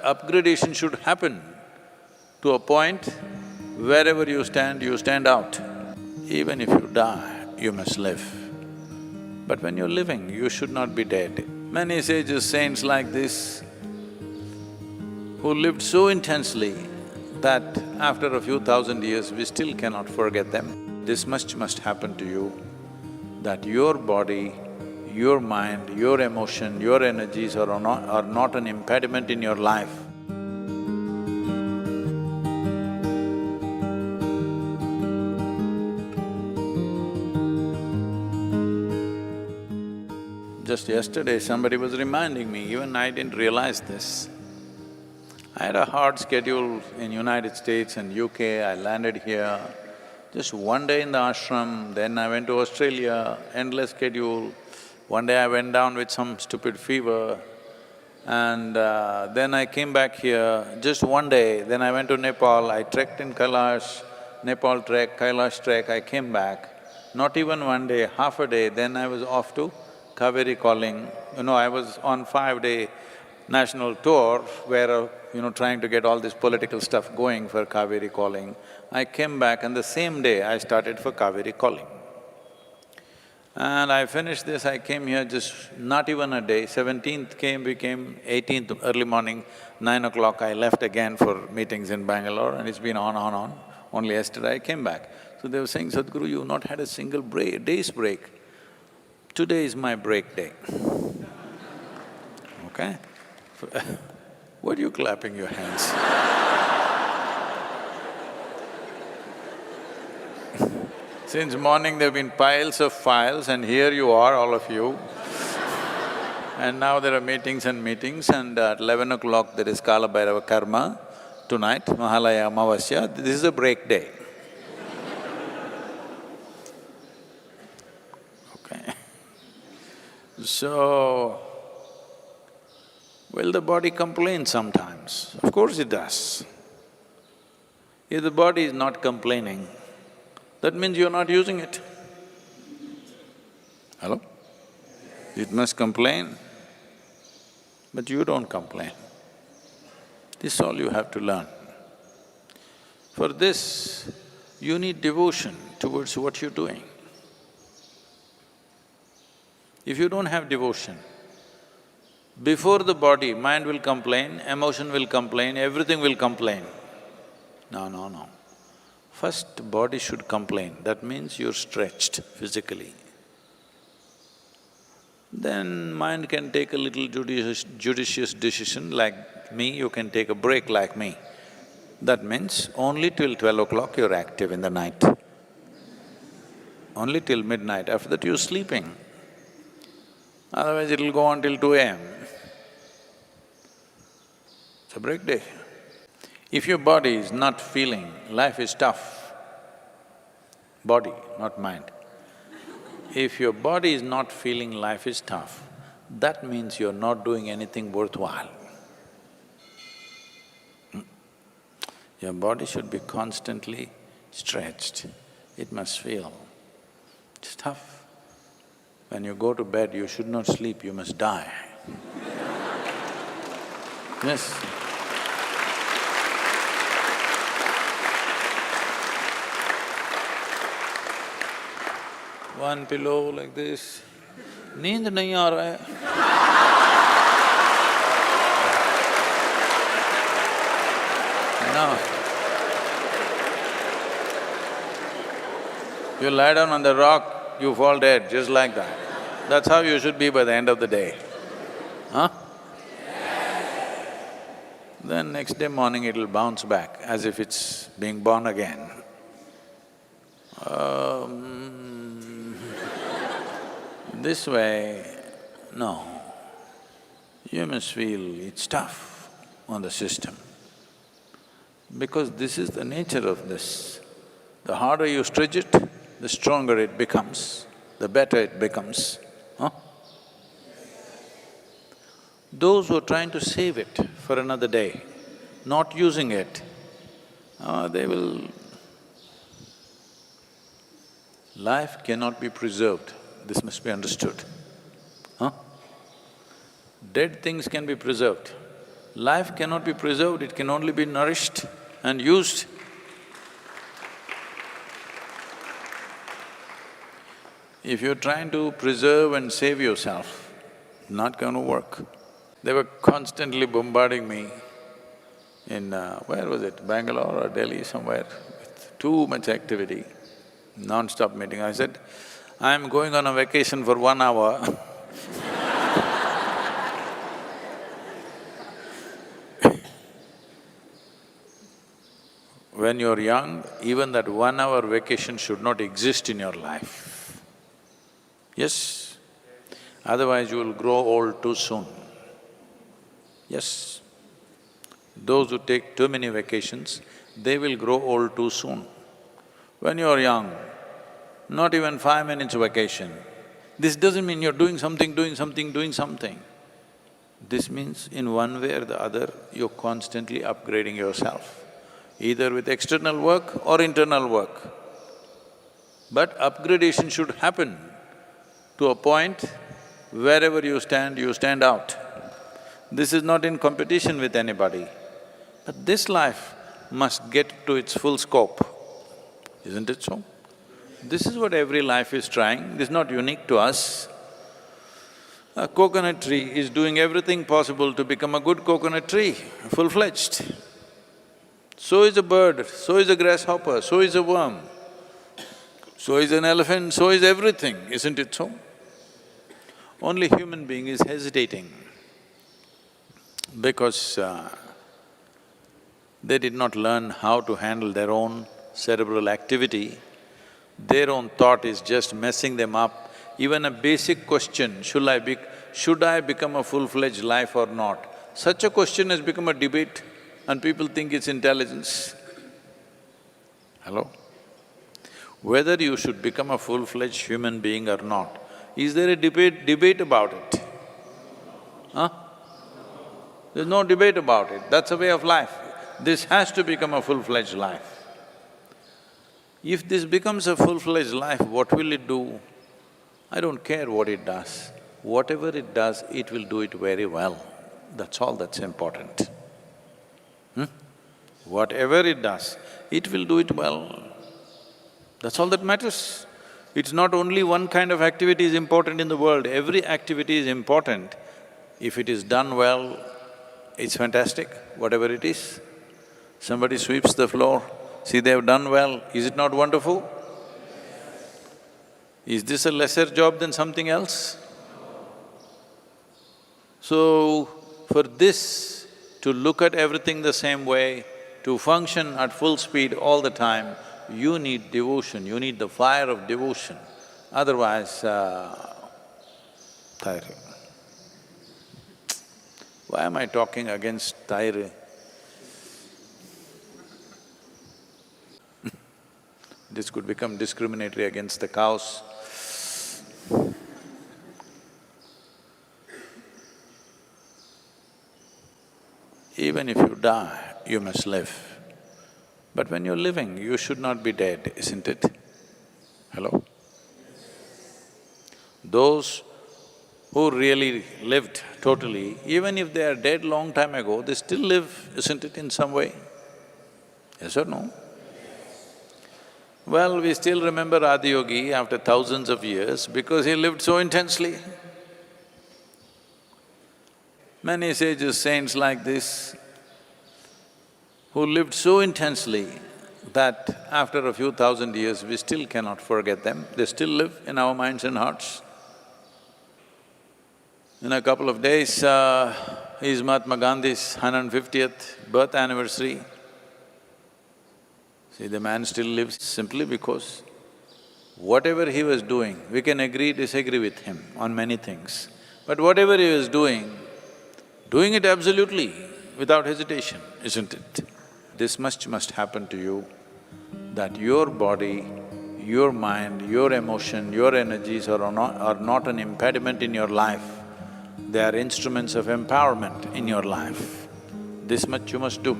Upgradation should happen to a point wherever you stand out. Even if you die, you must live. But when you're living, you should not be dead. Many sages, saints like this, who lived so intensely that after a few thousand years, we still cannot forget them. This much must happen to you, that your body, your mind, your emotion, your energies are not an impediment in your life. Just yesterday, somebody was reminding me, even I didn't realize this. I had a hard schedule in United States and UK, I landed here. Just one day in the ashram, then I went to Australia, endless schedule. One day I went down with some stupid fever and then I came back here, just one day. Then I went to Nepal, I trekked in Kailash, Nepal trek, Kailash trek, I came back. Not even one day, half a day, then I was off to Kaveri calling. I was on 5-day national tour where, trying to get all this political stuff going for Kaveri calling. I came back and the same day I started for Kaveri calling. And I finished this, I came here just not even a day, 17th came, we came, 18th early morning, 9 o'clock I left again for meetings in Bangalore and it's been on. Only yesterday I came back. So they were saying, Sadhguru, you've not had a single day's break. Today is my break day. Okay? What are you clapping your hands? Since morning there've been piles of files and here you are, all of you. And now there are meetings and meetings and at 11 o'clock there is Kala Bhairava Karma tonight, Mahalaya Amavasya, this is a break day. Okay. So, will the body complain sometimes? Of course it does. If the body is not complaining, that means you're not using it. Hello? It must complain, but you don't complain. This is all you have to learn. For this, you need devotion towards what you're doing. If you don't have devotion, before the body, mind will complain, emotion will complain, everything will complain. No. First, body should complain, that means you're stretched physically. Then mind can take a little judicious decision like me, you can take a break like me. That means only till 12 o'clock you're active in the night. Only till midnight, after that you're sleeping. Otherwise it'll go on till 2 a.m. It's a break day. If your body is not feeling life is tough, body, not mind. If your body is not feeling life is tough, that means you're not doing anything worthwhile. Your body should be constantly stretched, it must feel. It's tough. When you go to bed, you should not sleep, you must die. Yes. One pillow like this, नींद नहीं आ रहा है। No. You lie down on the rock, you fall dead, just like that. That's how you should be by the end of the day. Huh? Then next day morning it'll bounce back as if it's being born again. This way, no. You must feel it's tough on the system. Because this is the nature of this. The harder you stretch it, the stronger it becomes, the better it becomes. Huh? Those who are trying to save it for another day, not using it, they will… Life cannot be preserved, this must be understood. Dead things can be preserved, Life cannot be preserved, it can only be nourished and used. If you're trying to preserve and save yourself, not going to work. They were constantly bombarding me in, where was it, Bangalore or Delhi, somewhere, with too much activity, non-stop meeting. I said, I'm going on a vacation for 1 hour When you're young, even that 1 hour vacation should not exist in your life. Yes? Otherwise you will grow old too soon. Yes? Those who take too many vacations, they will grow old too soon. When you're young, not even 5 minutes vacation. This doesn't mean you're doing something. This means in one way or the other, you're constantly upgrading yourself, either with external work or internal work. But upgradation should happen to a point wherever you stand out. This is not in competition with anybody. But this life must get to its full scope, isn't it so? This is what every life is trying, this is not unique to us. A coconut tree is doing everything possible to become a good coconut tree, full-fledged. So is a bird, so is a grasshopper, so is a worm, so is an elephant, so is everything, isn't it so? Only human being is hesitating because they did not learn how to handle their own cerebral activity. Their own thought is just messing them up. Even a basic question, should I become a full-fledged life or not? Such a question has become a debate and people think it's intelligence. Hello? Whether you should become a full-fledged human being or not, is there a debate about it? Huh? There's no debate about it, that's a way of life. This has to become a full-fledged life. If this becomes a full-fledged life, what will it do? I don't care what it does. Whatever it does, it will do it very well. That's all that's important. Whatever it does, it will do it well. That's all that matters. It's not only one kind of activity is important in the world, every activity is important. If it is done well, it's fantastic, whatever it is. Somebody sweeps the floor, see they've done well, is it not wonderful? Is this a lesser job than something else? So, for this to look at everything the same way, to function at full speed all the time, you need devotion, you need the fire of devotion. Otherwise, Thaira. Why am I talking against Thaira? This could become discriminatory against the cows. Even if you die, you must live. But when you're living, you should not be dead, isn't it? Hello? Those who really lived totally, even if they are dead long time ago, they still live, isn't it, in some way? Yes or no? Well, we still remember Adiyogi after thousands of years because he lived so intensely. Many sages, saints like this, who lived so intensely that after a few thousand years, we still cannot forget them, they still live in our minds and hearts. In a couple of days, is Mahatma Gandhi's 150th birth anniversary. See, the man still lives simply because whatever he was doing, we can agree, disagree with him on many things, but whatever he was doing it absolutely, without hesitation, isn't it? This much must happen to you, that your body, your mind, your emotion, your energies are not an impediment in your life, they are instruments of empowerment in your life. This much you must do.